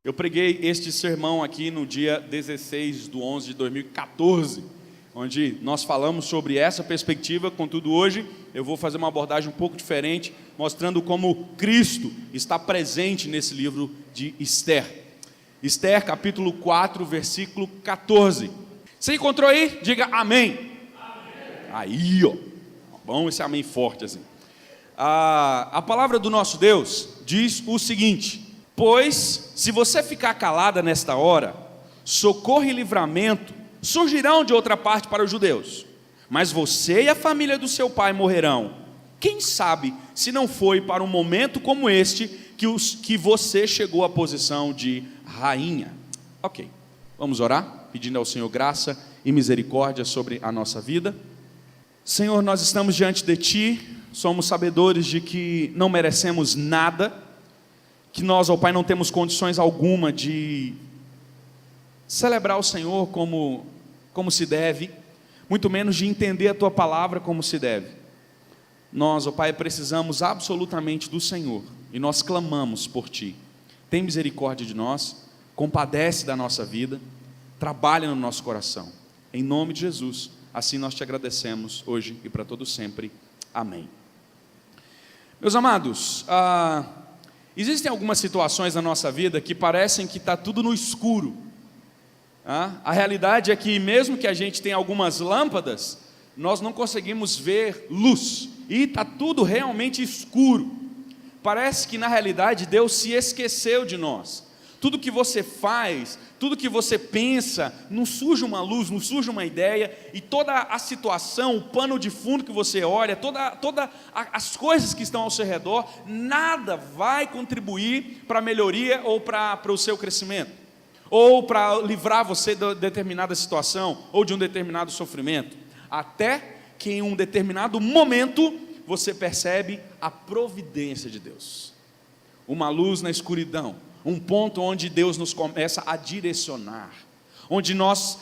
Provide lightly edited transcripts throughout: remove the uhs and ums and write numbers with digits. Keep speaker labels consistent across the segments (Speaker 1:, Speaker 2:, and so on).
Speaker 1: Eu preguei este sermão aqui no dia 16/11/2014, onde nós falamos sobre essa perspectiva. Contudo, hoje eu vou fazer uma abordagem um pouco diferente, mostrando como Cristo está presente nesse livro de Esther. Esther, capítulo 4, versículo 14. Você encontrou aí? Diga amém. Amém. Aí, ó. Bom, esse amém forte assim. A palavra do nosso Deus diz o seguinte: pois, se você ficar calada nesta hora, socorro e livramento surgirão de outra parte para os judeus, mas você e a família do seu pai morrerão. Quem sabe se não foi para um momento como este que você chegou à posição de rainha. Ok, vamos orar, pedindo ao Senhor graça e misericórdia sobre a nossa vida. Senhor, nós estamos diante de Ti, somos sabedores de que não merecemos nada, que nós, ó Pai, não temos condições alguma de celebrar o Senhor como se deve, muito menos de entender a Tua palavra como se deve. Nós, ó Pai, precisamos absolutamente do Senhor, e nós clamamos por Ti. Tem misericórdia de nós, compadece da nossa vida, trabalha no nosso coração. Em nome de Jesus, assim nós Te agradecemos hoje e para todo sempre. Amém. Meus amados, existem algumas situações na nossa vida que parecem que está tudo no escuro. A realidade é que mesmo que a gente tenha algumas lâmpadas, nós não conseguimos ver luz, e está tudo realmente escuro. Parece que na realidade Deus se esqueceu de nós. Tudo que você faz, tudo que você pensa, não surge uma luz, não surge uma ideia, e toda a situação, o pano de fundo que você olha, todas as coisas que estão ao seu redor, nada vai contribuir para a melhoria ou para o seu crescimento, ou para livrar você de determinada situação, ou de um determinado sofrimento, até que em um determinado momento você percebe a providência de Deus, uma luz na escuridão, um ponto onde Deus nos começa a direcionar, onde nós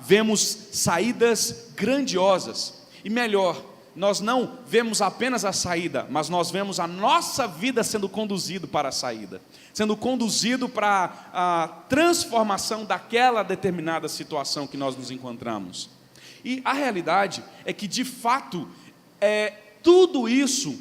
Speaker 1: vemos saídas grandiosas, e melhor, nós não vemos apenas a saída, mas nós vemos a nossa vida sendo conduzido para a saída, sendo conduzido para a transformação daquela determinada situação que nós nos encontramos. E a realidade é que, de fato, tudo isso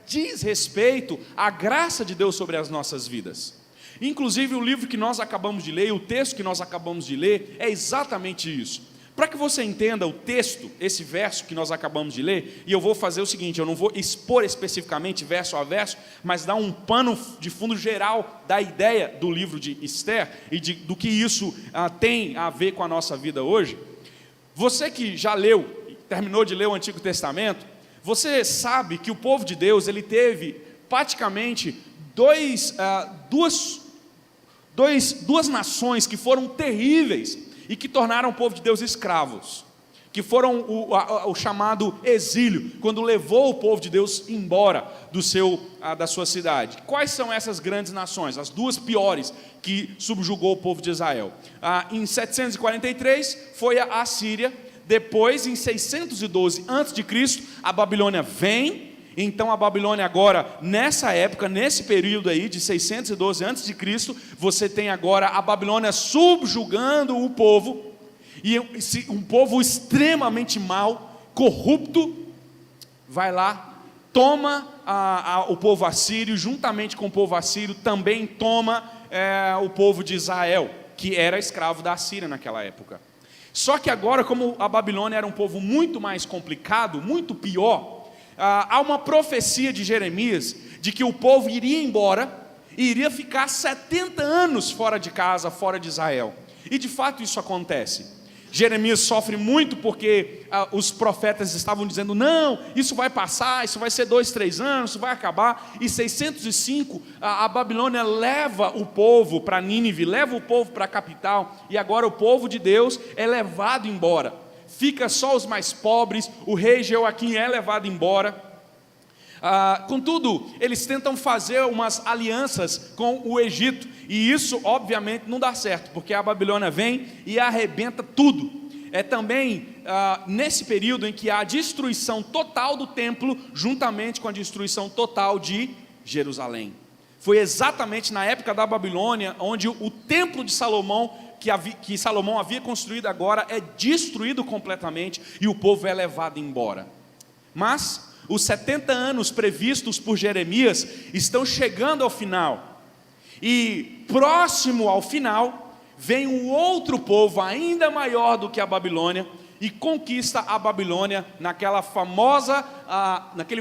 Speaker 1: diz respeito à graça de Deus sobre as nossas vidas. Inclusive o livro que nós acabamos de ler, o texto que nós acabamos de ler, é exatamente isso. Para que você entenda o texto, esse verso que nós acabamos de ler, e eu vou fazer o seguinte: eu não vou expor especificamente verso a verso, mas dar um pano de fundo geral da ideia do livro de Esther, e do que isso tem a ver com a nossa vida hoje. Você que já leu, terminou de ler o Antigo Testamento, você sabe que o povo de Deus, ele teve praticamente duas nações que foram terríveis e que tornaram o povo de Deus escravos, que foram o chamado exílio, quando levou o povo de Deus embora da sua cidade. Quais são essas grandes nações? As duas piores que subjugou o povo de Israel. Em 743 foi a Assíria. Depois, em 612 a.C., a Babilônia vem. Então a Babilônia agora, nessa época, nesse período aí de 612 a.C., você tem agora a Babilônia subjugando o povo, e um povo extremamente mau, corrupto, vai lá, toma o povo assírio, juntamente com o povo assírio, também toma o povo de Israel, que era escravo da Assíria naquela época. Só que agora, como a Babilônia era um povo muito mais complicado, muito pior, há uma profecia de Jeremias de que o povo iria embora e iria ficar 70 anos fora de casa, fora de Israel. E de fato isso acontece. Jeremias sofre muito porque os profetas estavam dizendo: não, isso vai passar, isso vai ser 2, 3 anos, isso vai acabar. E 605, a Babilônia leva o povo para Nínive, leva o povo para a capital, e agora o povo de Deus é levado embora. Fica só os mais pobres, o rei Jeoaquim é levado embora. Contudo, eles tentam fazer umas alianças com o Egito, e isso obviamente não dá certo, porque a Babilônia vem e arrebenta tudo. É também nesse período em que há a destruição total do templo, juntamente com a destruição total de Jerusalém. Foi exatamente na época da Babilônia, onde o templo de Salomão, que Salomão havia construído agora, é destruído completamente e o povo é levado embora. Mas os 70 anos previstos por Jeremias estão chegando ao final. E próximo ao final, vem um outro povo ainda maior do que a Babilônia e conquista a Babilônia naquele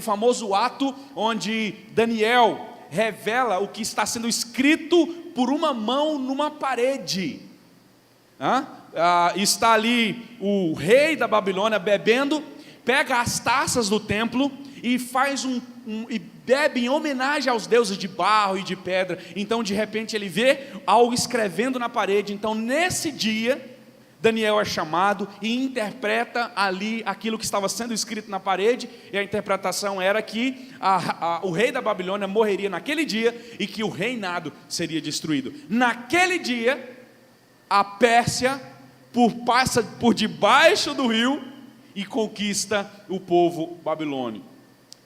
Speaker 1: famoso ato onde Daniel revela o que está sendo escrito por uma mão numa parede. Está ali o rei da Babilônia bebendo, pega as taças do templo e faz e bebe em homenagem aos deuses de barro e de pedra. Então de repente ele vê algo escrevendo na parede. Então nesse dia Daniel é chamado e interpreta ali aquilo que estava sendo escrito na parede, e a interpretação era que o rei da Babilônia morreria naquele dia e que o reinado seria destruído. Naquele dia, a Pérsia passa por debaixo do rio e conquista o povo babilônio.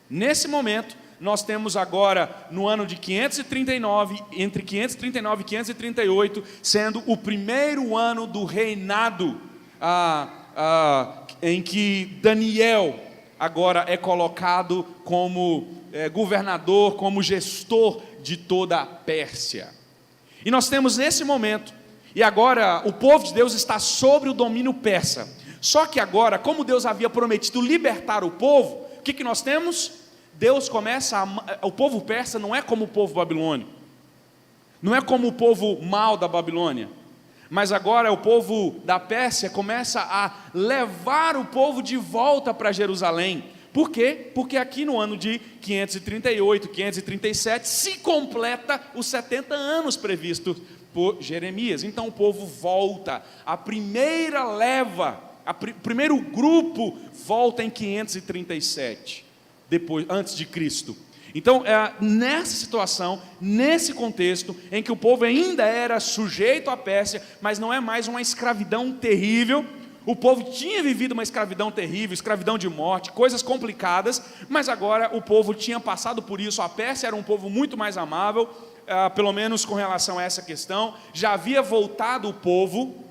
Speaker 1: Nesse momento, nós temos agora, no ano de 539, entre 539 e 538, sendo o primeiro ano do reinado, em que Daniel agora é colocado como governador, como gestor de toda a Pérsia. E nós temos nesse momento, e agora o povo de Deus está sobre o domínio persa. Só que agora, como Deus havia prometido libertar o povo, o que nós temos? Deus o povo persa não é como o povo babilônio, não é como o povo mau da Babilônia, mas agora o povo da Pérsia começa a levar o povo de volta para Jerusalém. Por quê? Porque aqui no ano de 538, 537, se completa os 70 anos previstos por Jeremias. Então o povo volta, a primeira leva, o primeiro grupo volta em 537. Antes de Cristo. Então, nessa situação, nesse contexto, em que o povo ainda era sujeito à Pérsia, mas não é mais uma escravidão terrível, o povo tinha vivido uma escravidão terrível, escravidão de morte, coisas complicadas, mas agora o povo tinha passado por isso. A Pérsia era um povo muito mais amável, pelo menos com relação a essa questão, já havia voltado o povo.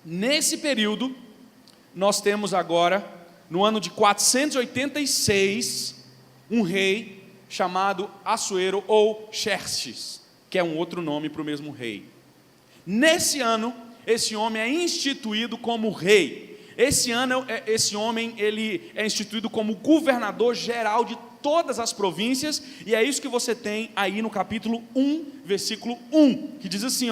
Speaker 1: Nesse período, nós temos agora, no ano de 486, um rei chamado Assuero ou Xerxes, que é um outro nome para o mesmo rei. Nesse ano, esse homem é instituído como rei. Esse homem ele é instituído como governador geral de todas as províncias, e é isso que você tem aí no capítulo 1, versículo 1, que diz assim,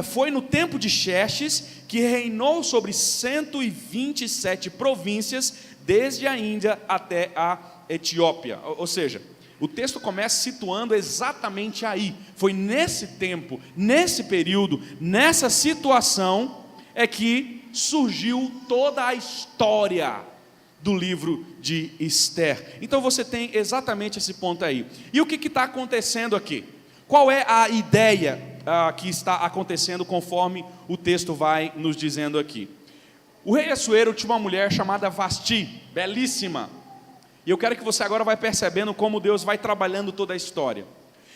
Speaker 1: foi no tempo de Xerxes que reinou sobre 127 províncias, desde a Índia até a Etiópia. Ou seja, o texto começa situando exatamente aí. Foi nesse tempo, nesse período, nessa situação, é que surgiu toda a história do livro de Esther. Então você tem exatamente esse ponto aí. E o que está acontecendo aqui? Qual é a ideia que está acontecendo conforme o texto vai nos dizendo aqui? O rei Assuero tinha uma mulher chamada Vasti, belíssima. E eu quero que você agora vai percebendo como Deus vai trabalhando toda a história.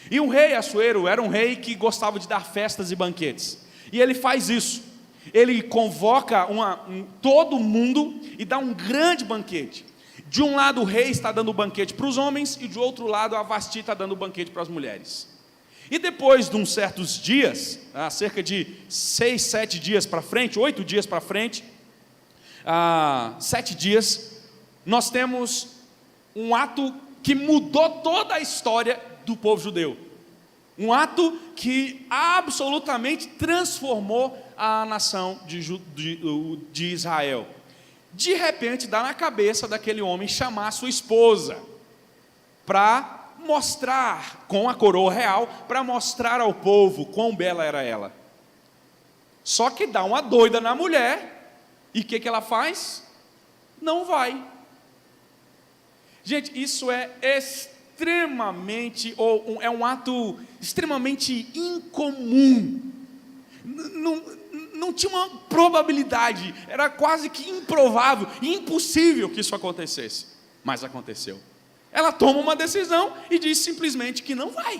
Speaker 1: E o rei Assuero era um rei que gostava de dar festas e banquetes. E ele faz isso. Ele convoca todo mundo e dá um grande banquete. De um lado o rei está dando banquete para os homens, e de outro lado a Vasti está dando banquete para as mulheres. E depois de uns certos dias, cerca de 6, 7 dias para frente, 8 dias para frente, 7 dias, nós temos um ato que mudou toda a história do povo judeu. Um ato que absolutamente transformou a nação de Israel. De repente, dá na cabeça daquele homem chamar sua esposa, para mostrar, com a coroa real, para mostrar ao povo quão bela era ela. Só que dá uma doida na mulher, e o que ela faz? Não vai. Gente, isso é extremamente, é um ato extremamente incomum. Não tinha uma probabilidade, era quase que improvável, impossível que isso acontecesse. Mas aconteceu. Ela toma uma decisão e diz simplesmente que não vai.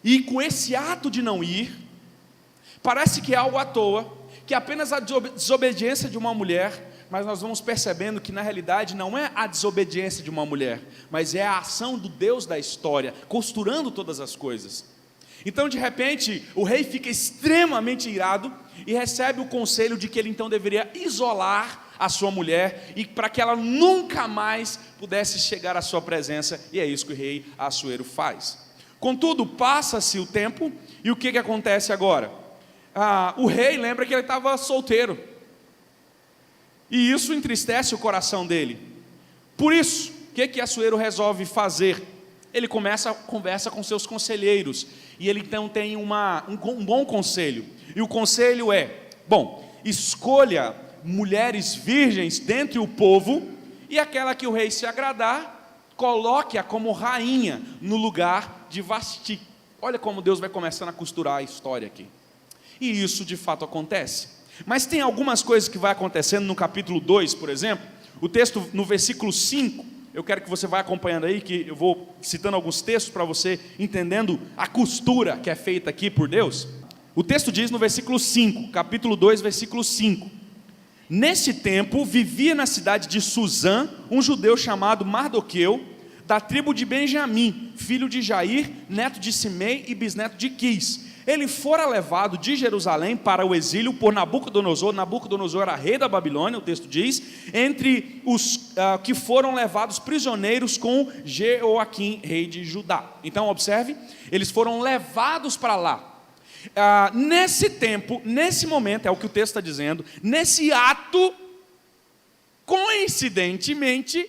Speaker 1: E com esse ato de não ir, parece que é algo à toa, que é apenas a desobediência de uma mulher, mas nós vamos percebendo que na realidade não é a desobediência de uma mulher, mas é a ação do Deus da história, costurando todas as coisas. Então de repente o rei fica extremamente irado e recebe o conselho de que ele então deveria isolar a sua mulher, e para que ela nunca mais pudesse chegar à sua presença, e é isso que o rei Assuero faz. Contudo, passa-se o tempo, e o que acontece agora? O rei lembra que ele estava solteiro, e isso entristece o coração dele. Por isso, o que Assuero resolve fazer? Ele conversa com seus conselheiros, e ele então tem um bom conselho, e o conselho é, escolha mulheres virgens dentre o povo, e aquela que o rei se agradar, coloque-a como rainha no lugar de Vasti. Olha como Deus vai começando a costurar a história aqui. E isso de fato acontece. Mas tem algumas coisas que vai acontecendo no capítulo 2, por exemplo. O texto no versículo 5, eu quero que você vá acompanhando aí, que eu vou citando alguns textos para você entendendo a costura que é feita aqui por Deus. O texto diz no versículo 5, capítulo 2, versículo 5: Nesse tempo vivia na cidade de Suzã um judeu chamado Mardoqueu, da tribo de Benjamim, filho de Jair, neto de Simei e bisneto de Quis. Ele fora levado de Jerusalém para o exílio por Nabucodonosor. Nabucodonosor era rei da Babilônia, o texto diz, entre os que foram levados prisioneiros com Jeoaquim, rei de Judá. Então observe, eles foram levados para lá. Nesse tempo, nesse momento, é o que o texto está dizendo, nesse ato, coincidentemente,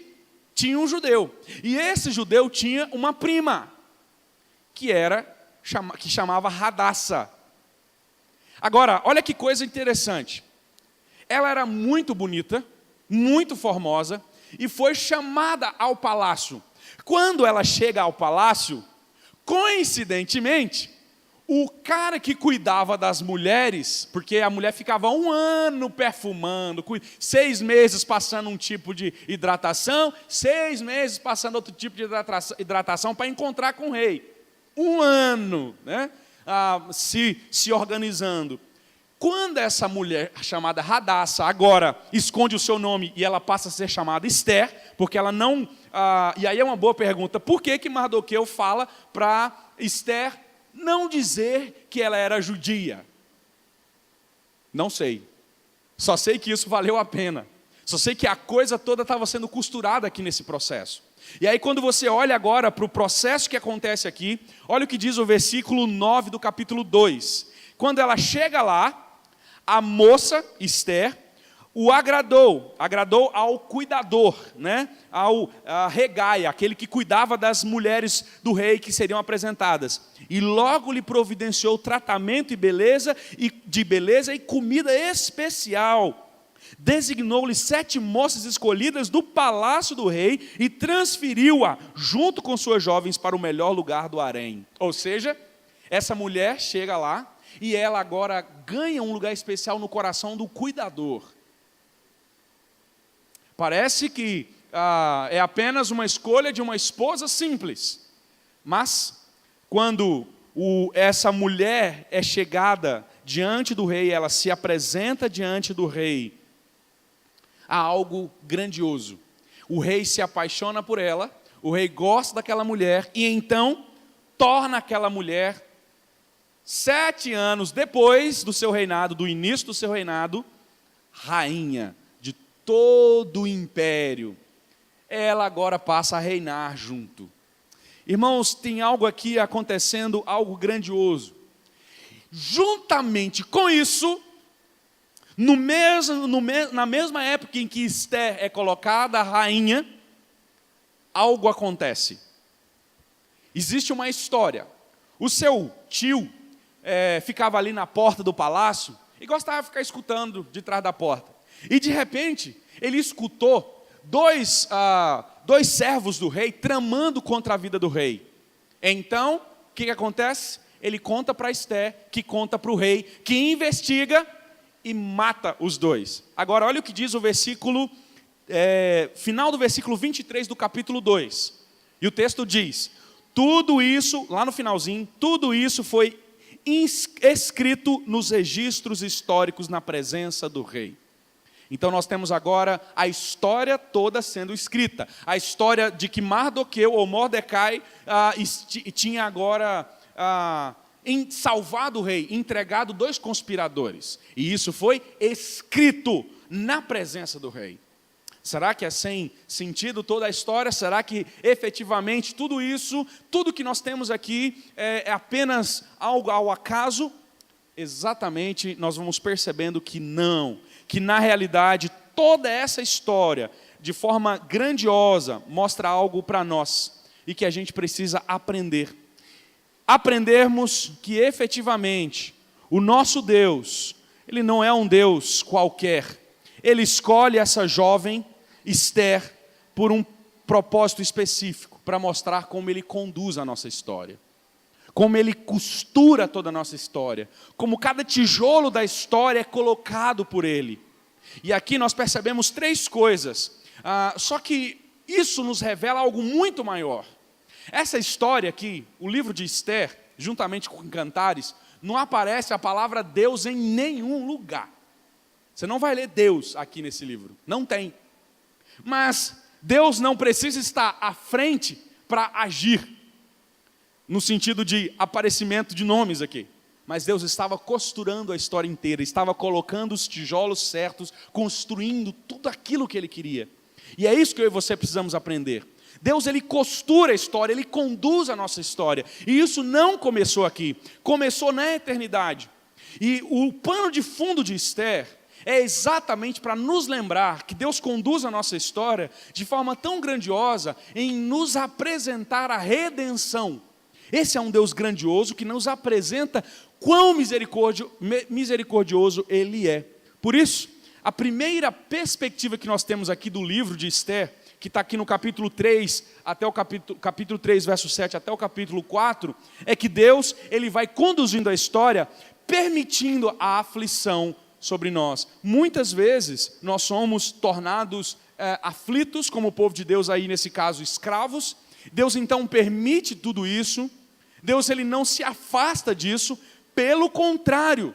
Speaker 1: tinha um judeu, e esse judeu tinha uma prima, que chamava Radassa. Agora, olha que coisa interessante, ela era muito bonita, muito formosa, e foi chamada ao palácio. Quando ela chega ao palácio, coincidentemente, o cara que cuidava das mulheres, porque a mulher ficava 1 ano perfumando, 6 meses passando um tipo de hidratação, 6 meses passando outro tipo de hidratação para encontrar com o rei. 1 ano, né? Se organizando. Quando essa mulher chamada Radassa agora esconde o seu nome e ela passa a ser chamada Esther, porque ela não... e aí é uma boa pergunta, por que Mardoqueu fala para Esther não dizer que ela era judia? Não sei. Só sei que isso valeu a pena. Só sei que a coisa toda estava sendo costurada aqui nesse processo. E aí quando você olha agora para o processo que acontece aqui, olha o que diz o versículo 9 do capítulo 2. Quando ela chega lá, a moça, Esther, o agradou ao cuidador, né? Ao regai, aquele que cuidava das mulheres do rei que seriam apresentadas. E logo lhe providenciou tratamento de beleza e comida especial. Designou-lhe 7 moças escolhidas do palácio do rei e transferiu-a, junto com suas jovens, para o melhor lugar do harém. Ou seja, essa mulher chega lá e ela agora ganha um lugar especial no coração do cuidador. Parece que é apenas uma escolha de uma esposa simples, mas quando essa mulher é chegada diante do rei, ela se apresenta diante do rei, há algo grandioso. O rei se apaixona por ela, o rei gosta daquela mulher e então torna aquela mulher, 7 anos depois do seu reinado, do início do seu reinado, rainha de todo o império. Ela agora passa a reinar junto. Irmãos, tem algo aqui acontecendo, algo grandioso. Juntamente com isso, na mesma época em que Esther é colocada rainha, algo acontece. Existe uma história. O seu tio ficava ali na porta do palácio e gostava de ficar escutando de trás da porta. E de repente, ele escutou dois servos do rei tramando contra a vida do rei. Então, o que acontece? Ele conta para Esther, que conta para o rei, que investiga e mata os dois. Agora, olha o que diz o versículo, final do versículo 23 do capítulo 2. E o texto diz: Tudo isso, lá no finalzinho, tudo isso foi escrito nos registros históricos na presença do rei. Então nós temos agora a história toda sendo escrita. A história de que Mardoqueu ou Mordecai tinha agora salvado o rei, entregado 2 conspiradores. E isso foi escrito na presença do rei. Será que é sem sentido toda a história? Será que efetivamente tudo isso, tudo que nós temos aqui é apenas algo ao acaso? Exatamente, nós vamos percebendo que não, que na realidade toda essa história, de forma grandiosa, mostra algo para nós e que a gente precisa aprender. Aprendermos que efetivamente o nosso Deus, Ele não é um Deus qualquer. Ele escolhe essa jovem Esther por um propósito específico, para mostrar como Ele conduz a nossa história, como Ele costura toda a nossa história, como cada tijolo da história é colocado por Ele. E aqui nós percebemos 3 coisas, só que isso nos revela algo muito maior. Essa história aqui, o livro de Esther, juntamente com Cantares, não aparece a palavra Deus em nenhum lugar. Você não vai ler Deus aqui nesse livro, não tem. Mas Deus não precisa estar à frente para agir, no sentido de aparecimento de nomes aqui. Mas Deus estava costurando a história inteira, estava colocando os tijolos certos, construindo tudo aquilo que Ele queria. E é isso que eu e você precisamos aprender. Deus, Ele costura a história, Ele conduz a nossa história. E isso não começou aqui, começou na eternidade. E o pano de fundo de Esther é exatamente para nos lembrar que Deus conduz a nossa história de forma tão grandiosa em nos apresentar a redenção. Esse é um Deus grandioso que nos apresenta quão misericordioso Ele é. Por isso, a primeira perspectiva que nós temos aqui do livro de Esther, que está aqui no capítulo 3, até o capítulo 3, verso 7, até o capítulo 4, é que Deus, Ele vai conduzindo a história, permitindo a aflição sobre nós. Muitas vezes nós somos tornados aflitos, como o povo de Deus aí, nesse caso, escravos. Deus então permite tudo isso. Deus, Ele não se afasta disso, pelo contrário,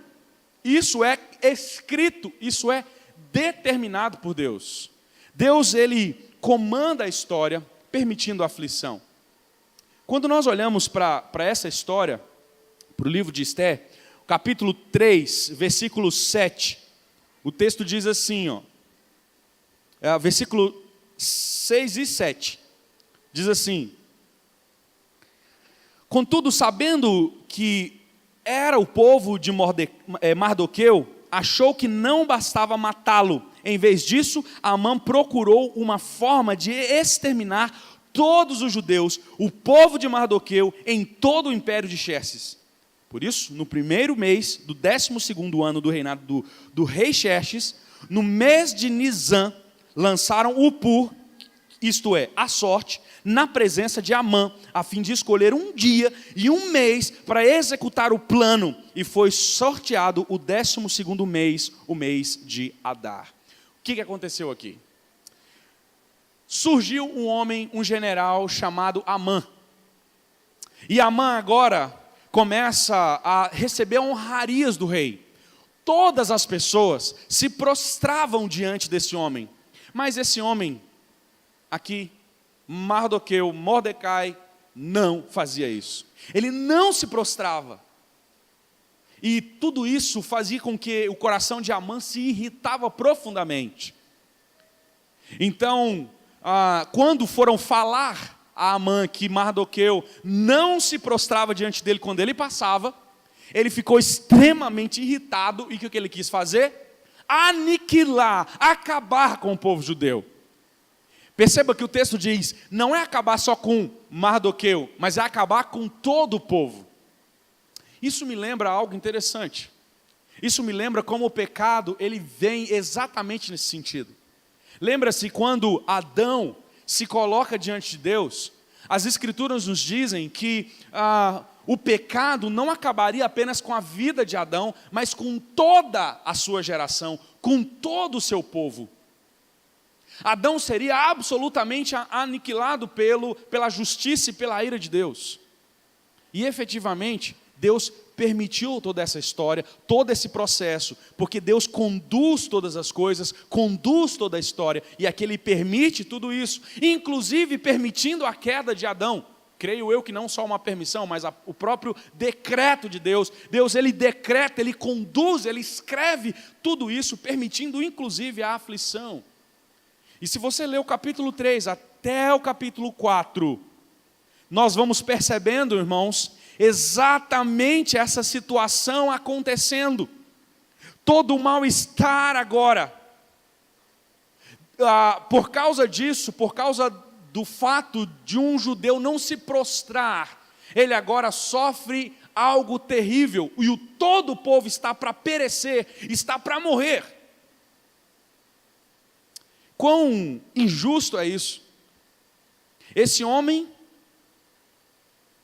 Speaker 1: isso é escrito, isso é determinado por Deus. Deus, Ele comanda a história, permitindo a aflição. Quando nós olhamos para essa história, para o livro de Esther, capítulo 3, versículo 7, o texto diz assim, versículo 6 e 7, diz assim: contudo, sabendo que era o povo de Mardoqueu, achou que não bastava matá-lo. Em vez disso, Amã procurou uma forma de exterminar todos os judeus, o povo de Mardoqueu, em todo o império de Xerxes. Por isso, no primeiro mês do 12º ano do reinado do rei Xerxes, no mês de Nisan, lançaram o pur, isto é, a sorte, na presença de Amã, a fim de escolher um dia e um mês para executar o plano, e foi sorteado o 12º mês, o mês de Adar. O que aconteceu aqui? Surgiu um homem, um general chamado Amã, e Amã agora começa a receber honrarias do rei. Todas as pessoas se prostravam diante desse homem, mas esse homem aqui, Mardoqueu, Mordecai, não fazia isso. Ele não se prostrava. E tudo isso fazia com que o coração de Amã se irritava profundamente. Então, quando foram falar a Amã que Mardoqueu não se prostrava diante dele quando ele passava, ele ficou extremamente irritado, e o que ele quis fazer? Aniquilar, acabar com o povo judeu. Perceba que o texto diz, não é acabar só com Mardoqueu, mas é acabar com todo o povo. Isso me lembra algo interessante. Isso me lembra como o pecado, ele vem exatamente nesse sentido. Lembra-se quando Adão se coloca diante de Deus, as Escrituras nos dizem que o pecado não acabaria apenas com a vida de Adão, mas com toda a sua geração, com todo o seu povo. Adão seria absolutamente aniquilado pela justiça e pela ira de Deus. E efetivamente, Deus permitiu toda essa história, todo esse processo, porque Deus conduz todas as coisas, conduz toda a história, e aqui Ele permite tudo isso, inclusive permitindo a queda de Adão. Creio eu que não só uma permissão, mas o próprio decreto de Deus. Deus, Ele decreta, Ele conduz, Ele escreve tudo isso, permitindo inclusive a aflição. E se você ler o capítulo 3 até o capítulo 4, nós vamos percebendo, irmãos, exatamente essa situação acontecendo. Todo o mal-estar agora. Por causa disso, por causa do fato de um judeu não se prostrar, ele agora sofre algo terrível, e todo o povo está para perecer, está para morrer. Quão injusto é isso? Esse homem,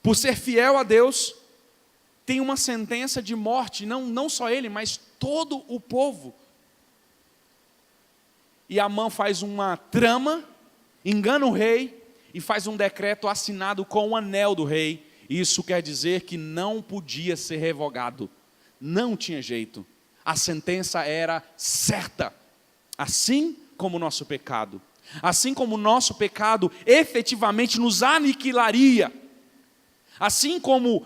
Speaker 1: por ser fiel a Deus, tem uma sentença de morte, não só ele, mas todo o povo. E Amã faz uma trama, engana o rei e faz um decreto assinado com o anel do rei. Isso quer dizer que não podia ser revogado, não tinha jeito. A sentença era certa, assim como o nosso pecado. Assim como o nosso pecado efetivamente nos aniquilaria, assim como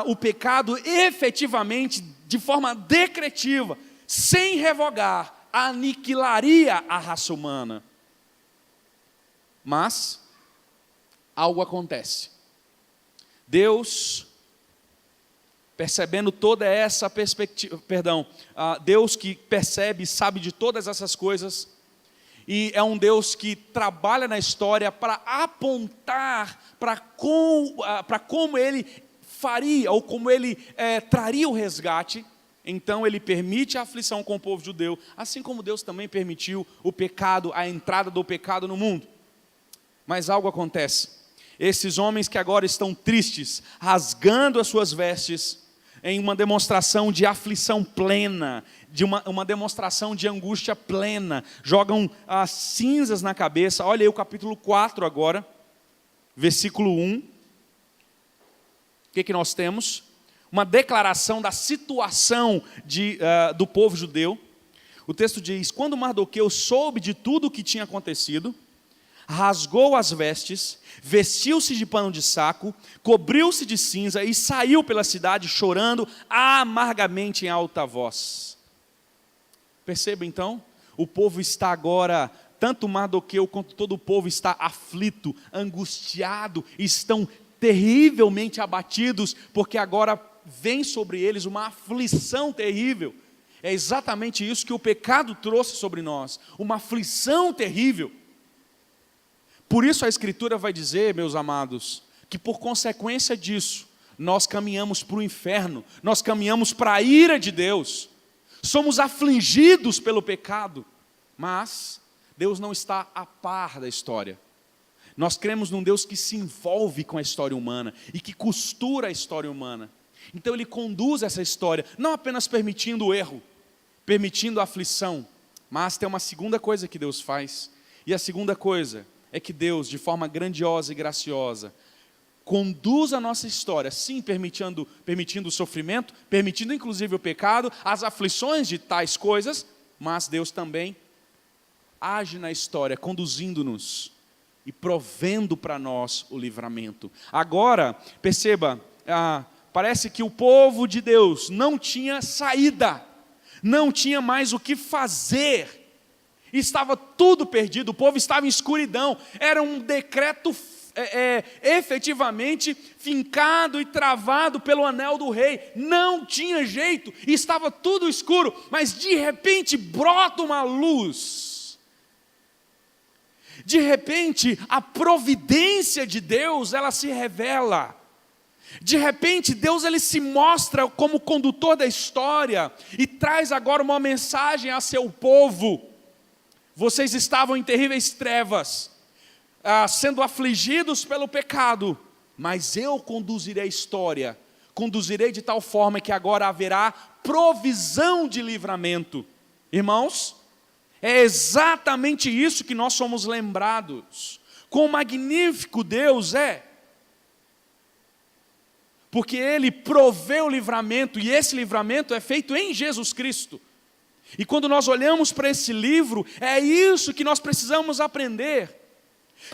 Speaker 1: o pecado efetivamente, de forma decretiva, sem revogar, aniquilaria a raça humana. Mas algo acontece. Deus, percebendo toda essa perspectiva, Deus que percebe e sabe de todas essas coisas, e é um Deus que trabalha na história para apontar para como Ele faria, ou como Ele traria o resgate. Então Ele permite a aflição com o povo judeu, assim como Deus também permitiu o pecado, a entrada do pecado no mundo. Mas algo acontece. Esses homens que agora estão tristes, rasgando as suas vestes, em uma demonstração de aflição plena, de uma demonstração de angústia plena, jogam as cinzas na cabeça. Olha aí o capítulo 4 agora, versículo 1. O que nós temos? Uma declaração da situação do povo judeu. O texto diz: quando Mardoqueu soube de tudo o que tinha acontecido, rasgou as vestes, vestiu-se de pano de saco, cobriu-se de cinza e saiu pela cidade chorando amargamente em alta voz. Perceba então, o povo está agora, tanto Mardoqueu quanto todo o povo está aflito, angustiado, estão terrivelmente abatidos, porque agora vem sobre eles uma aflição terrível. É exatamente isso que o pecado trouxe sobre nós, uma aflição terrível. Por isso a Escritura vai dizer, meus amados, que por consequência disso, nós caminhamos para o inferno, nós caminhamos para a ira de Deus, somos afligidos pelo pecado, mas Deus não está a par da história. Nós cremos num Deus que se envolve com a história humana e que costura a história humana. Então Ele conduz essa história, não apenas permitindo o erro, permitindo a aflição, mas tem uma segunda coisa que Deus faz, e a segunda coisa é que Deus, de forma grandiosa e graciosa, conduz a nossa história, sim, permitindo o sofrimento, permitindo inclusive o pecado, as aflições de tais coisas, mas Deus também age na história, conduzindo-nos e provendo para nós o livramento. Agora, perceba, parece que o povo de Deus não tinha saída, não tinha mais o que fazer, estava tudo perdido, o povo estava em escuridão, era um decreto efetivamente fincado e travado pelo anel do rei, não tinha jeito, estava tudo escuro, mas de repente brota uma luz, de repente a providência de Deus, ela se revela, de repente Deus ele se mostra como condutor da história, e traz agora uma mensagem a seu povo: vocês estavam em terríveis trevas, sendo afligidos pelo pecado, mas eu conduzirei a história, conduzirei de tal forma que agora haverá provisão de livramento. Irmãos, É exatamente isso que nós somos lembrados. Quão magnífico Deus é. Porque Ele proveu o livramento, e esse livramento é feito em Jesus Cristo. E quando nós olhamos para esse livro, é isso que nós precisamos aprender.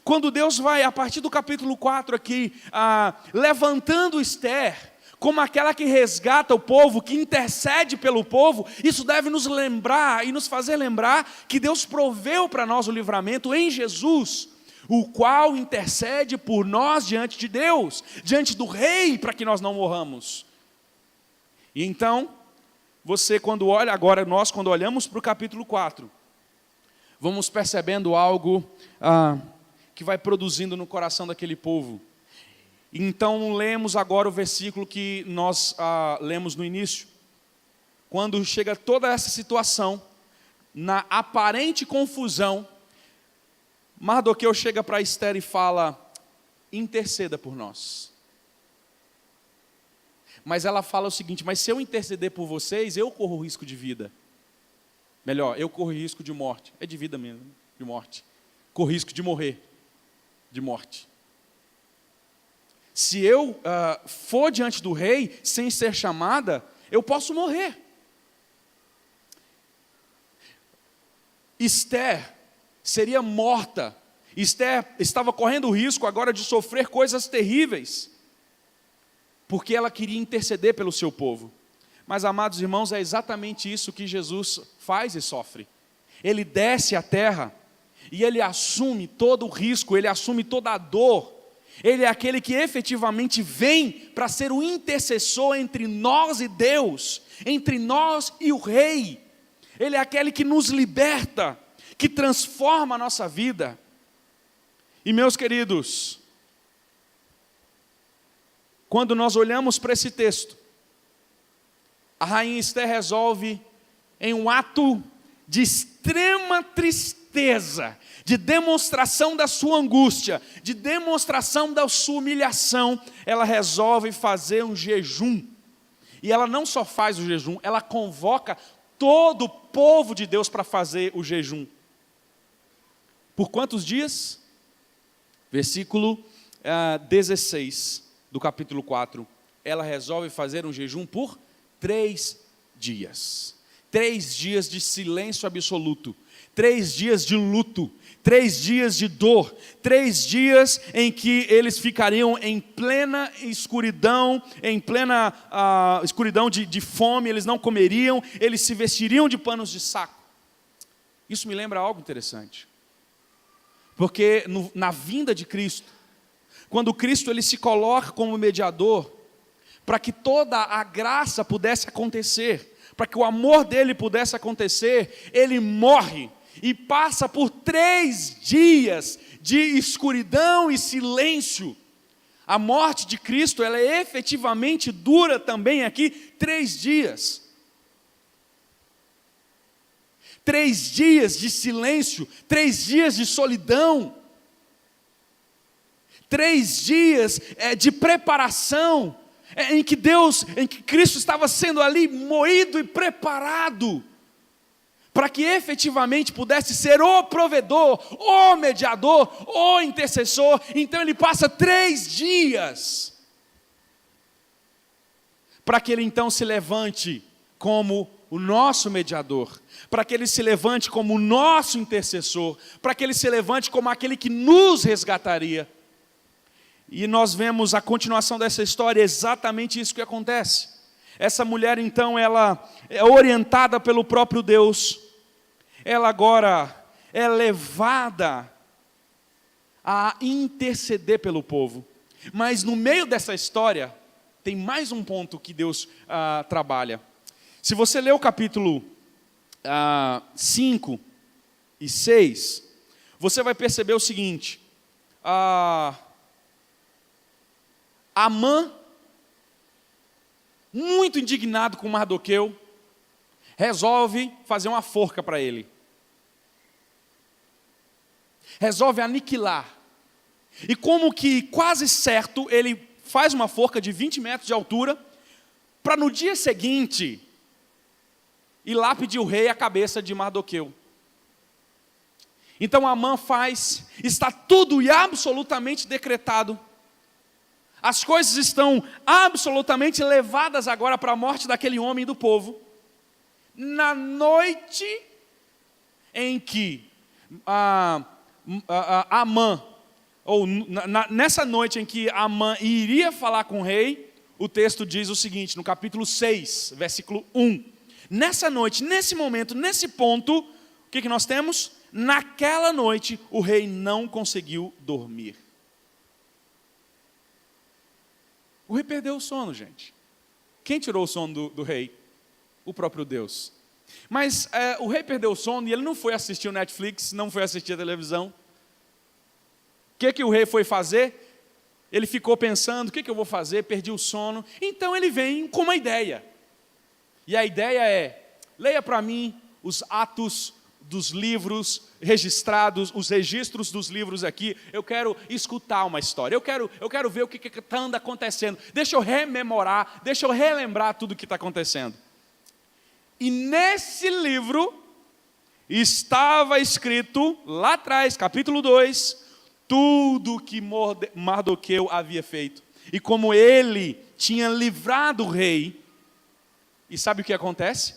Speaker 1: Quando Deus vai, a partir do capítulo 4 aqui, levantando Esther, como aquela que resgata o povo, que intercede pelo povo, isso deve nos lembrar e nos fazer lembrar que Deus proveu para nós o livramento em Jesus, o qual intercede por nós diante de Deus, diante do Rei, para que nós não morramos. E então, você quando olha, agora nós quando olhamos para o capítulo 4, vamos percebendo algo que vai produzindo no coração daquele povo. Então lemos agora o versículo que nós lemos no início. Quando chega toda essa situação, na aparente confusão, Mardoqueu chega para Esther e fala: interceda por nós. Mas ela fala o seguinte: mas se eu interceder por vocês, eu corro risco de vida. Melhor, eu corro risco de morte. É de vida mesmo, de morte. Corro risco de morrer, de morte. Se eu for diante do rei, sem ser chamada, eu posso morrer. Esther seria morta. Esther estava correndo o risco agora de sofrer coisas terríveis, porque ela queria interceder pelo seu povo. Mas, amados irmãos, é exatamente isso que Jesus faz e sofre. Ele desce à terra e ele assume todo o risco, ele assume toda a dor. Ele é aquele que efetivamente vem para ser o intercessor entre nós e Deus, entre nós e o Rei. Ele é aquele que nos liberta, que transforma a nossa vida. E, meus queridos, quando nós olhamos para esse texto, a rainha Esther resolve, em um ato de extrema tristeza, de demonstração da sua angústia, de demonstração da sua humilhação, ela resolve fazer um jejum. E ela não só faz o jejum, ela convoca todo o povo de Deus para fazer o jejum. Por quantos dias? Versículo 16 do capítulo 4. Ela resolve fazer um jejum por 3 dias. 3 dias de silêncio absoluto. 3 dias de luto. 3 dias de dor. 3 dias em que eles ficariam em plena escuridão, em plena escuridão de fome, eles não comeriam, eles se vestiriam de panos de saco. Isso me lembra algo interessante. Porque na vinda de Cristo, quando Cristo ele se coloca como mediador, para que toda a graça pudesse acontecer, para que o amor dele pudesse acontecer, ele morre e passa por 3 dias de escuridão e silêncio. A morte de Cristo, ela efetivamente dura também aqui 3 dias. 3 dias de silêncio, 3 dias de solidão, 3 dias de preparação, em que Cristo estava sendo ali moído e preparado, para que efetivamente pudesse ser o provedor, o mediador, o intercessor. Então ele passa 3 dias, para que ele então se levante como o nosso mediador, para que ele se levante como o nosso intercessor, para que ele se levante como aquele que nos resgataria. E nós vemos a continuação dessa história, exatamente isso que acontece. Essa mulher então, ela é orientada pelo próprio Deus, ela agora é levada a interceder pelo povo. Mas no meio dessa história, tem mais um ponto que Deus trabalha. Se você ler o capítulo 5 e 6, você vai perceber o seguinte: Amã, muito indignado com Mardoqueu, resolve fazer uma forca para ele. Resolve aniquilar. E como que quase certo, ele faz uma forca de 20 metros de altura, para no dia seguinte ir lá pedir o rei a cabeça de Mardoqueu. Então Amã faz, está tudo e absolutamente decretado. As coisas estão absolutamente levadas agora para a morte daquele homem e do povo. Na noite em que Amã, ou nessa noite em que Amã iria falar com o rei, o texto diz o seguinte, no capítulo 6, versículo 1. Nessa noite, nesse momento, nesse ponto, o que nós temos? Naquela noite, o rei não conseguiu dormir. O rei perdeu o sono, gente. Quem tirou o sono do rei? O próprio Deus. Mas o rei perdeu o sono e ele não foi assistir o Netflix, não foi assistir a televisão. O que o rei foi fazer? Ele ficou pensando, o que eu vou fazer? Perdi o sono. Então ele vem com uma ideia. E a ideia é, leia para mim os atos dos livros registrados, os registros dos livros aqui. Eu quero escutar uma história, eu quero ver o que está acontecendo. Deixa eu rememorar, deixa eu relembrar tudo o que está acontecendo. E nesse livro estava escrito, lá atrás, capítulo 2, tudo que Mardoqueu havia feito. E como ele tinha livrado o rei. E sabe o que acontece?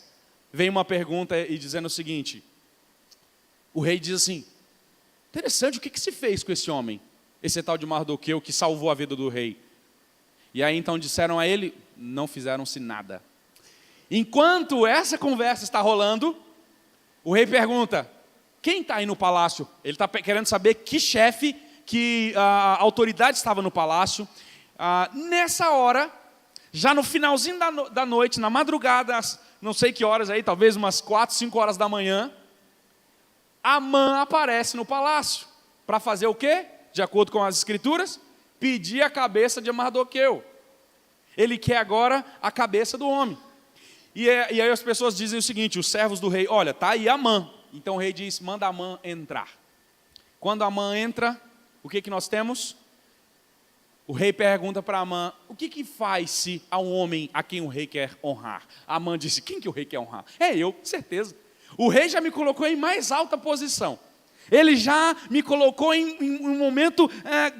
Speaker 1: Vem uma pergunta e dizendo o seguinte. O rei diz assim, interessante, o que se fez com esse homem? Esse tal de Mardoqueu que salvou a vida do rei. E aí então disseram a ele, não fizeram-se nada. Enquanto essa conversa está rolando, o rei pergunta, quem está aí no palácio? Ele está querendo saber que chefe, que autoridade estava no palácio. Nessa hora, já no finalzinho da noite, na madrugada, não sei que horas aí, talvez umas 4, 5 horas da manhã, Amã aparece no palácio. Para fazer o quê? De acordo com as escrituras, pedir a cabeça de Mardoqueu. Ele quer agora a cabeça do homem. E aí as pessoas dizem o seguinte, os servos do rei, olha, está aí Amã. Então o rei diz, manda Amã entrar. Quando Amã entra, o que nós temos? O rei pergunta para Amã, o que faz-se a um homem a quem o rei quer honrar? Amã disse, quem que o rei quer honrar? É eu, certeza. O rei já me colocou em mais alta posição. Ele já me colocou em um momento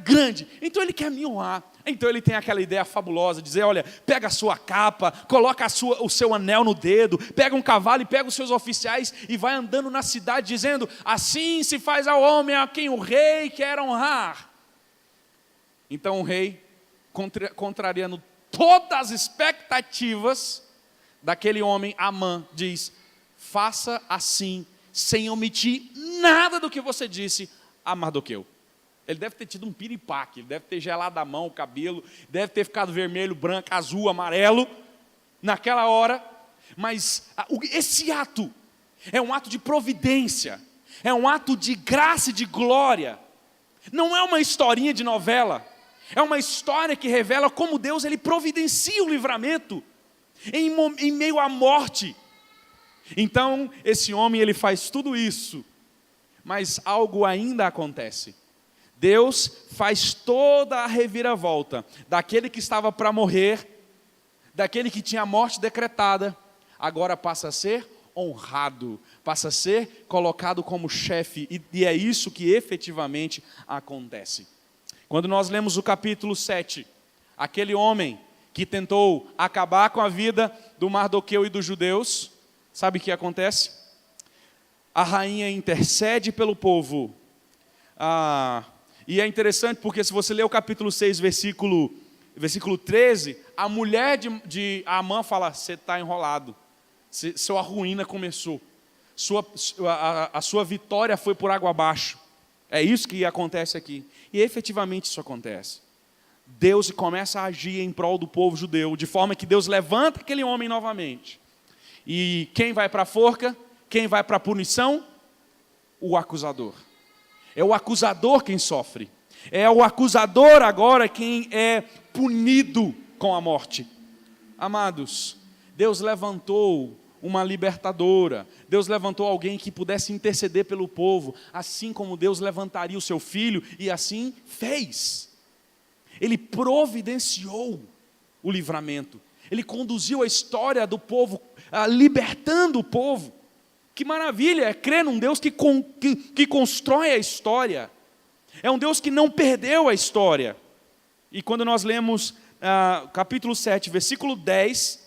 Speaker 1: grande. Então ele quer me honrar. Então ele tem aquela ideia fabulosa, dizer, olha, pega a sua capa, coloca o seu anel no dedo, pega um cavalo e pega os seus oficiais e vai andando na cidade dizendo, assim se faz ao homem a quem o rei quer honrar. Então o rei, contrariando todas as expectativas daquele homem, Amã, diz, faça assim, sem omitir nada do que você disse a Mardoqueu. Ele deve ter tido um piripaque, ele deve ter gelado a mão, o cabelo, deve ter ficado vermelho, branco, azul, amarelo, naquela hora. Mas esse ato é um ato de providência, é um ato de graça e de glória. Não é uma historinha de novela, é uma história que revela como Deus ele providencia o livramento em meio à morte. Então, esse homem ele faz tudo isso, mas algo ainda acontece. Deus faz toda a reviravolta daquele que estava para morrer, daquele que tinha a morte decretada, agora passa a ser honrado, passa a ser colocado como chefe, e é isso que efetivamente acontece. Quando nós lemos o capítulo 7, aquele homem que tentou acabar com a vida do Mardoqueu e dos judeus, sabe o que acontece? A rainha intercede pelo povo. E é interessante porque se você ler o capítulo 6, versículo 13, a mulher de Amã fala, você está enrolado, sua ruína começou, a sua vitória foi por água abaixo. É isso que acontece aqui. E efetivamente isso acontece. Deus começa a agir em prol do povo judeu, de forma que Deus levanta aquele homem novamente. E quem vai para a forca? Quem vai para a punição? O acusador. É o acusador quem sofre. É o acusador agora quem é punido com a morte. Amados, Deus levantou uma libertadora. Deus levantou alguém que pudesse interceder pelo povo, assim como Deus levantaria o seu filho, e assim fez. Ele providenciou o livramento. Ele conduziu a história do povo, libertando o povo. que maravilha, é crer num Deus que constrói a história. É um Deus que não perdeu a história. E quando nós lemos capítulo 7, versículo 10,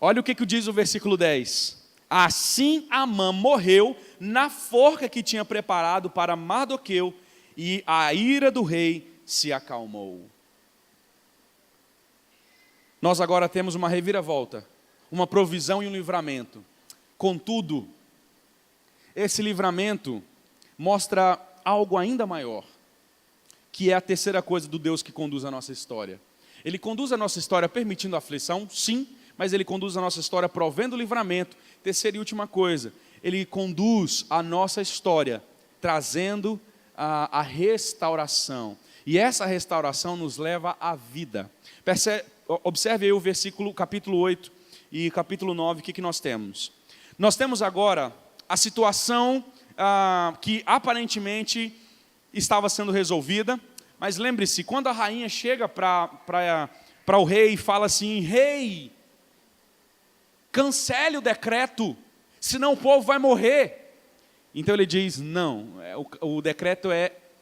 Speaker 1: olha o que diz o versículo 10. Assim Amã morreu na forca que tinha preparado para Mardoqueu, e a ira do rei se acalmou. Nós agora temos uma reviravolta, uma provisão e um livramento. Contudo, esse livramento mostra algo ainda maior, que é a terceira coisa do Deus que conduz a nossa história. Ele conduz a nossa história permitindo aflição, sim, mas Ele conduz a nossa história provendo livramento. Terceira e última coisa, Ele conduz a nossa história trazendo a restauração. E essa restauração nos leva à vida. Observe aí o versículo, capítulo 8 e capítulo 9, o que nós temos? Nós temos agora a situação que aparentemente estava sendo resolvida, mas lembre-se, quando a rainha chega para o rei e fala assim: rei, cancele o decreto, senão o povo vai morrer. Então ele diz: não, o decreto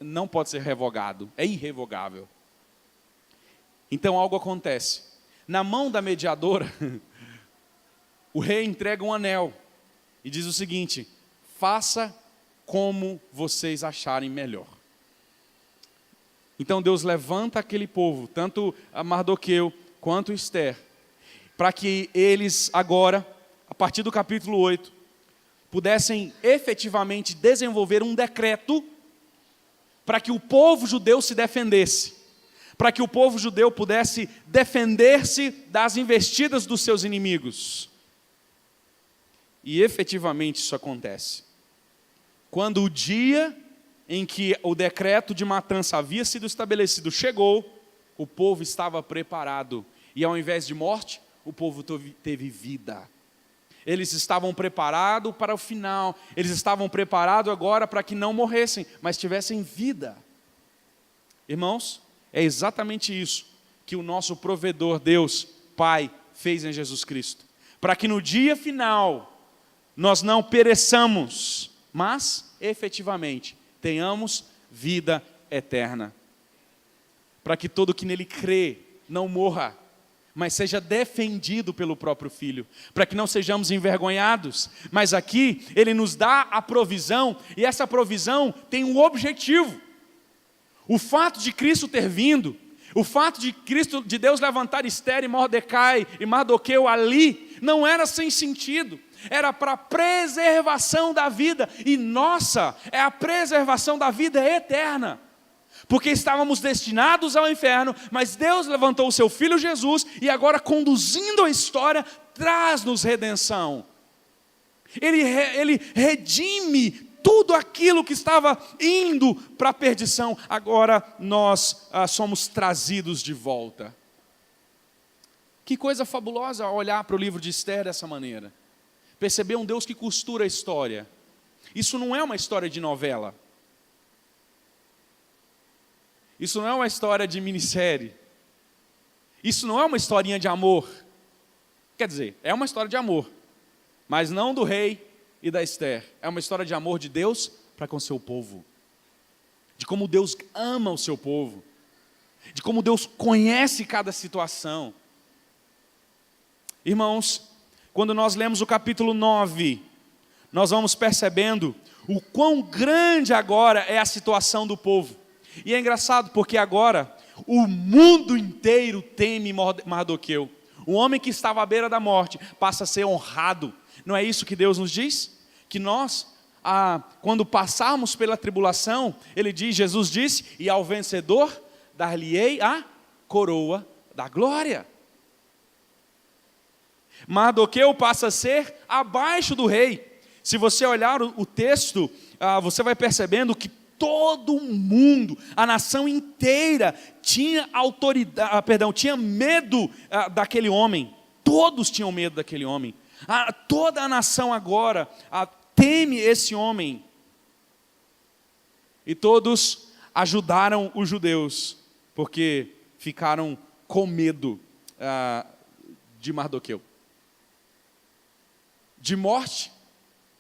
Speaker 1: não pode ser revogado, é irrevogável. Então algo acontece. Na mão da mediadora, o rei entrega um anel e diz o seguinte: faça como vocês acharem melhor. Então Deus levanta aquele povo, tanto a Mardoqueu quanto Esther, para que eles agora, a partir do capítulo 8, pudessem efetivamente desenvolver um decreto para que o povo judeu se defendesse, para que o povo judeu pudesse defender-se das investidas dos seus inimigos. E efetivamente isso acontece. Quando o dia em que o decreto de matança havia sido estabelecido chegou, o povo estava preparado, e ao invés de morte, o povo teve vida. Eles estavam preparados para o final, eles estavam preparados agora para que não morressem, mas tivessem vida. Irmãos, é exatamente isso que o nosso provedor, Deus, Pai, fez em Jesus Cristo. Para que no dia final, nós não pereçamos, mas, efetivamente, tenhamos vida eterna. Para que todo que nele crê não morra, mas seja defendido pelo próprio Filho, para que não sejamos envergonhados. Mas aqui Ele nos dá a provisão, e essa provisão tem um objetivo. O fato de Cristo ter vindo, o fato de Deus levantar Esther e Mordecai e Mardoqueu ali, não era sem sentido, era para a preservação da vida, e nossa, é a preservação da vida eterna. Porque estávamos destinados ao inferno, mas Deus levantou o seu Filho Jesus, e agora conduzindo a história, traz-nos redenção. Ele redime tudo aquilo que estava indo para a perdição, agora nós somos trazidos de volta. Que coisa fabulosa olhar para o livro de Esther dessa maneira. Perceber um Deus que costura a história. Isso não é uma história de novela. Isso não é uma história de minissérie. Isso não é uma historinha de amor. Quer dizer, é uma história de amor, mas não do rei e da Esther. É uma história de amor de Deus para com o seu povo. De como Deus ama o seu povo. De como Deus conhece cada situação. Irmãos, quando nós lemos o capítulo 9, nós vamos percebendo o quão grande agora é a situação do povo. E é engraçado porque agora o mundo inteiro teme Mardoqueu. O homem que estava à beira da morte passa a ser honrado. Não é isso que Deus nos diz? Que nós, quando passarmos pela tribulação, Jesus disse: e ao vencedor dar-lhe-ei a coroa da glória. Mardoqueu passa a ser abaixo do rei. Se você olhar o texto, você vai percebendo que todo mundo, a nação inteira, tinha tinha medo daquele homem. Todos tinham medo daquele homem. Toda a nação agora teme esse homem. E todos ajudaram os judeus, porque ficaram com medo de Mardoqueu. de morte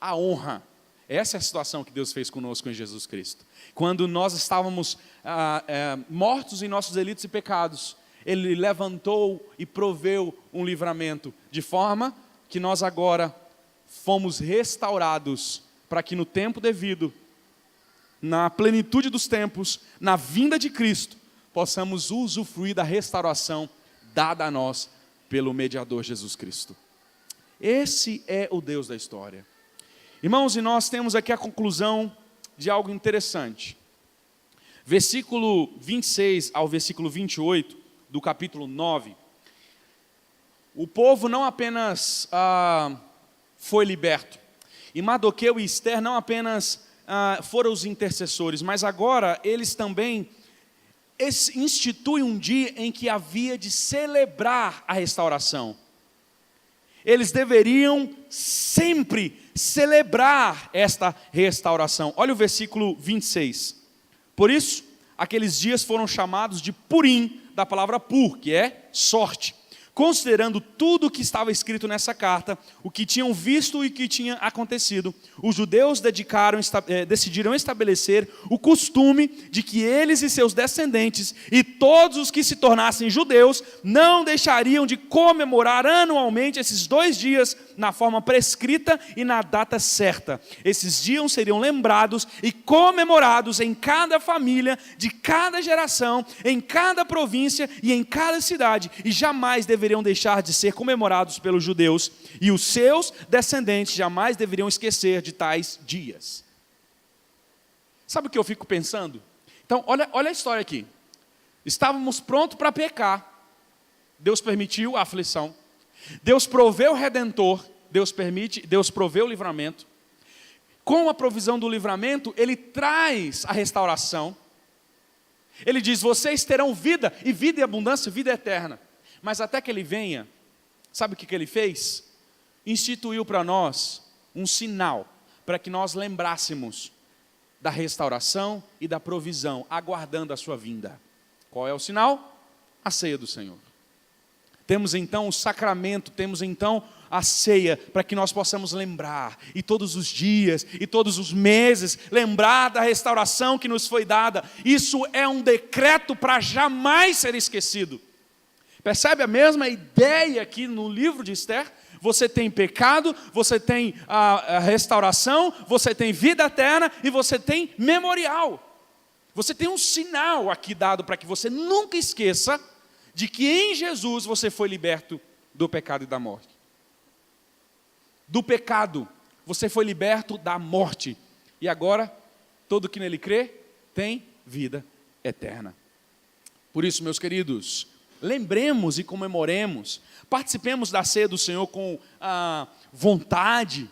Speaker 1: a honra. Essa é a situação que Deus fez conosco em Jesus Cristo. Quando nós estávamos mortos em nossos delitos e pecados, Ele levantou e proveu um livramento, de forma que nós agora fomos restaurados, para que no tempo devido, na plenitude dos tempos, na vinda de Cristo, possamos usufruir da restauração dada a nós pelo mediador Jesus Cristo. Esse é o Deus da história. Irmãos, e nós temos aqui a conclusão de algo interessante. Versículo 26 ao versículo 28 do capítulo 9. O povo não apenas foi liberto. E Mardoqueu e Esther não apenas foram os intercessores, mas agora eles também instituem um dia em que havia de celebrar a restauração. Eles deveriam sempre celebrar esta restauração. Olha o versículo 26. Por isso, aqueles dias foram chamados de Purim, da palavra pur, que é sorte. Considerando tudo o que estava escrito nessa carta, o que tinham visto e o que tinha acontecido, os judeus decidiram estabelecer o costume de que eles e seus descendentes e todos os que se tornassem judeus não deixariam de comemorar anualmente esses 2 dias na forma prescrita e na data certa. Esses dias seriam lembrados e comemorados em cada família, de cada geração, em cada província e em cada cidade, e jamais deveriam deixar de ser comemorados pelos judeus, e os seus descendentes jamais deveriam esquecer de tais dias. Sabe o que eu fico pensando? Então, olha a história aqui. Estávamos prontos para pecar. Deus permitiu a aflição. Deus proveu o Redentor. Deus proveu o livramento. Com a provisão do livramento, Ele traz a restauração. Ele diz, vocês terão vida, e vida e abundância, vida eterna. Mas até que Ele venha, sabe o que Ele fez? Instituiu para nós um sinal, para que nós lembrássemos da restauração e da provisão, aguardando a sua vinda. Qual é o sinal? A ceia do Senhor. Temos então o sacramento, temos então a ceia, para que nós possamos lembrar, e todos os dias, e todos os meses, lembrar da restauração que nos foi dada. Isso é um decreto para jamais ser esquecido. Percebe a mesma ideia aqui no livro de Esther? Você tem pecado, você tem a restauração, você tem vida eterna e você tem memorial. Você tem um sinal aqui dado para que você nunca esqueça de que em Jesus você foi liberto do pecado e da morte. Do pecado, você foi liberto da morte. E agora, todo que nele crê, tem vida eterna. Por isso, meus queridos, lembremos e comemoremos, participemos da ceia do Senhor com vontade,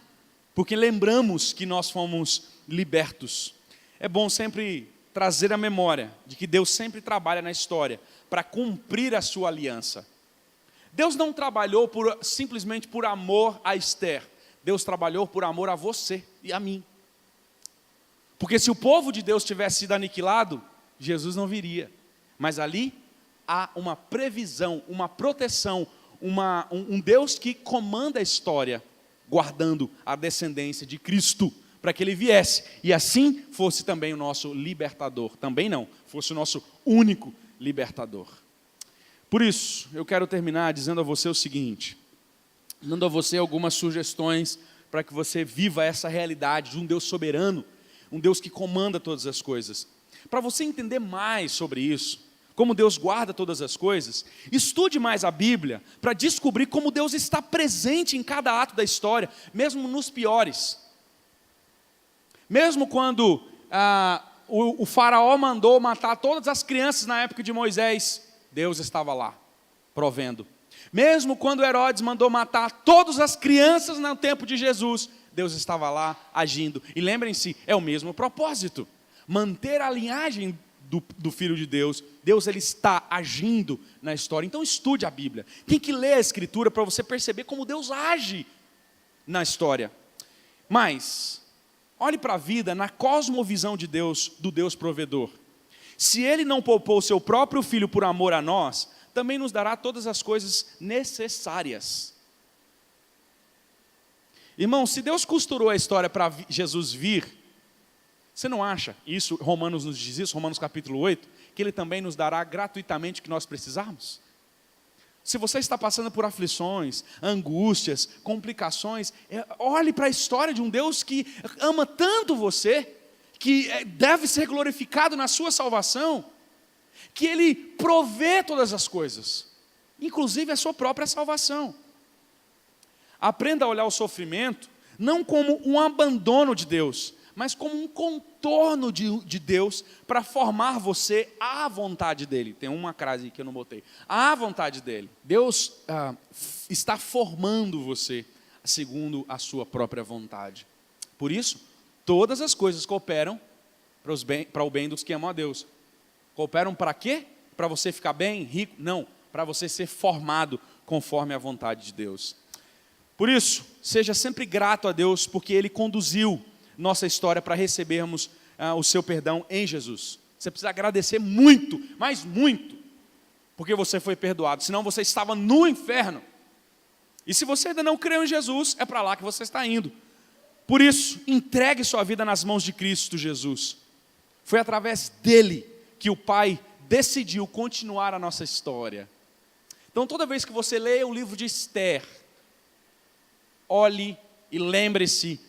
Speaker 1: porque lembramos que nós fomos libertos. É bom sempre trazer a memória de que Deus sempre trabalha na história para cumprir a sua aliança. Deus não trabalhou simplesmente por amor a Esther, Deus trabalhou por amor a você e a mim. Porque se o povo de Deus tivesse sido aniquilado, Jesus não viria. Mas ali há uma previsão, uma proteção, um Deus que comanda a história, guardando a descendência de Cristo, para que Ele viesse, e assim fosse também o nosso libertador. Também não, fosse o nosso único libertador. Por isso, eu quero terminar dizendo a você o seguinte, dando a você algumas sugestões para que você viva essa realidade de um Deus soberano, um Deus que comanda todas as coisas. Para você entender mais sobre isso, como Deus guarda todas as coisas, estude mais a Bíblia para descobrir como Deus está presente em cada ato da história, mesmo nos piores. Mesmo quando o faraó mandou matar todas as crianças na época de Moisés, Deus estava lá, provendo. Mesmo quando Herodes mandou matar todas as crianças no tempo de Jesus, Deus estava lá agindo. E lembrem-se, é o mesmo propósito, manter a linhagem do Filho de Deus. Deus, Ele está agindo na história. Então estude a Bíblia, tem que ler a Escritura para você perceber como Deus age na história. Mas olhe para a vida na cosmovisão de Deus, do Deus provedor. Se Ele não poupou o seu próprio Filho por amor a nós, também nos dará todas as coisas necessárias. Irmão, se Deus costurou a história para Jesus vir, você não acha, isso Romanos nos diz isso, Romanos capítulo 8, que Ele também nos dará gratuitamente o que nós precisarmos? Se você está passando por aflições, angústias, complicações, olhe para a história de um Deus que ama tanto você, que deve ser glorificado na sua salvação, que Ele provê todas as coisas, inclusive a sua própria salvação. Aprenda a olhar o sofrimento não como um abandono de Deus, mas como um contorno de Deus para formar você à vontade dEle. Tem uma crase que eu não botei. À vontade dEle. Deus está formando você segundo a sua própria vontade. Por isso, todas as coisas cooperam para o bem dos que amam a Deus. Cooperam para quê? Para você ficar bem, rico? Não, para você ser formado conforme a vontade de Deus. Por isso, seja sempre grato a Deus, porque Ele conduziu nossa história para recebermos o seu perdão em Jesus. Você precisa agradecer muito, mas muito, porque você foi perdoado, senão você estava no inferno. E se você ainda não creu em Jesus, é para lá que você está indo. Por isso, entregue sua vida nas mãos de Cristo Jesus. Foi através dele que o Pai decidiu continuar a nossa história. Então, toda vez que você lê o livro de Esther, olhe e lembre-se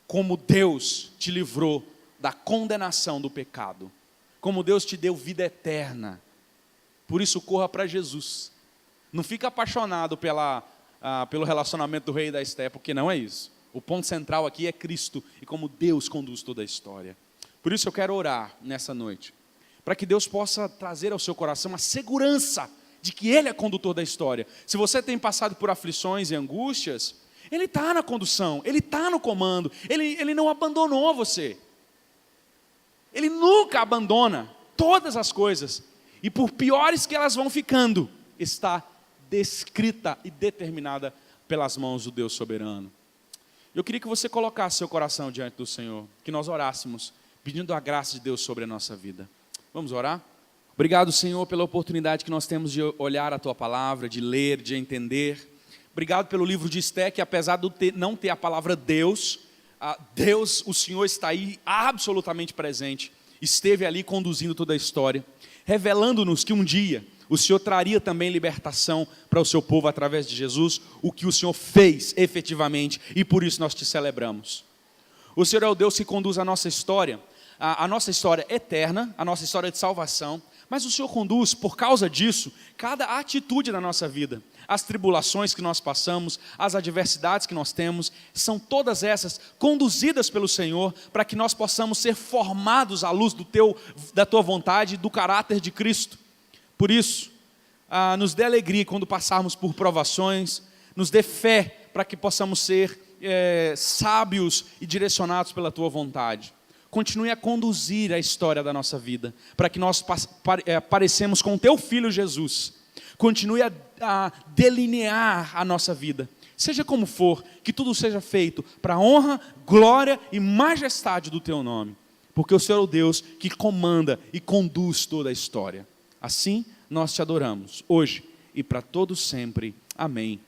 Speaker 1: como Deus te livrou da condenação do pecado, como Deus te deu vida eterna. Por isso, corra para Jesus. Não fica apaixonado pelo relacionamento do rei e da Esther, porque não é isso. O ponto central aqui é Cristo e como Deus conduz toda a história. Por isso eu quero orar nessa noite, para que Deus possa trazer ao seu coração a segurança de que Ele é condutor da história. Se você tem passado por aflições e angústias, Ele está na condução, Ele está no comando, Ele não abandonou você. Ele nunca abandona todas as coisas, e por piores que elas vão ficando, está descrita e determinada pelas mãos do Deus soberano. Eu queria que você colocasse seu coração diante do Senhor, que nós orássemos, pedindo a graça de Deus sobre a nossa vida. Vamos orar? Obrigado, Senhor, pela oportunidade que nós temos de olhar a Tua palavra, de ler, de entender. Obrigado pelo livro de Esther, que apesar de não ter a palavra Deus, o Senhor está aí absolutamente presente, esteve ali conduzindo toda a história, revelando-nos que um dia o Senhor traria também libertação para o seu povo através de Jesus, o que o Senhor fez efetivamente, e por isso nós te celebramos. O Senhor é o Deus que conduz a nossa história eterna, a nossa história de salvação, mas o Senhor conduz, por causa disso, cada atitude da nossa vida. As tribulações que nós passamos, as adversidades que nós temos, são todas essas conduzidas pelo Senhor, para que nós possamos ser formados à luz da Tua vontade e do caráter de Cristo. Por isso, nos dê alegria quando passarmos por provações, nos dê fé para que possamos ser sábios e direcionados pela Tua vontade. Continue a conduzir a história da nossa vida, para que nós parecemos com o Teu Filho Jesus. Continue a delinear a nossa vida. Seja como for, que tudo seja feito para a honra, glória e majestade do Teu nome. Porque o Senhor é o Deus que comanda e conduz toda a história. Assim, nós te adoramos, hoje e para todos sempre. Amém.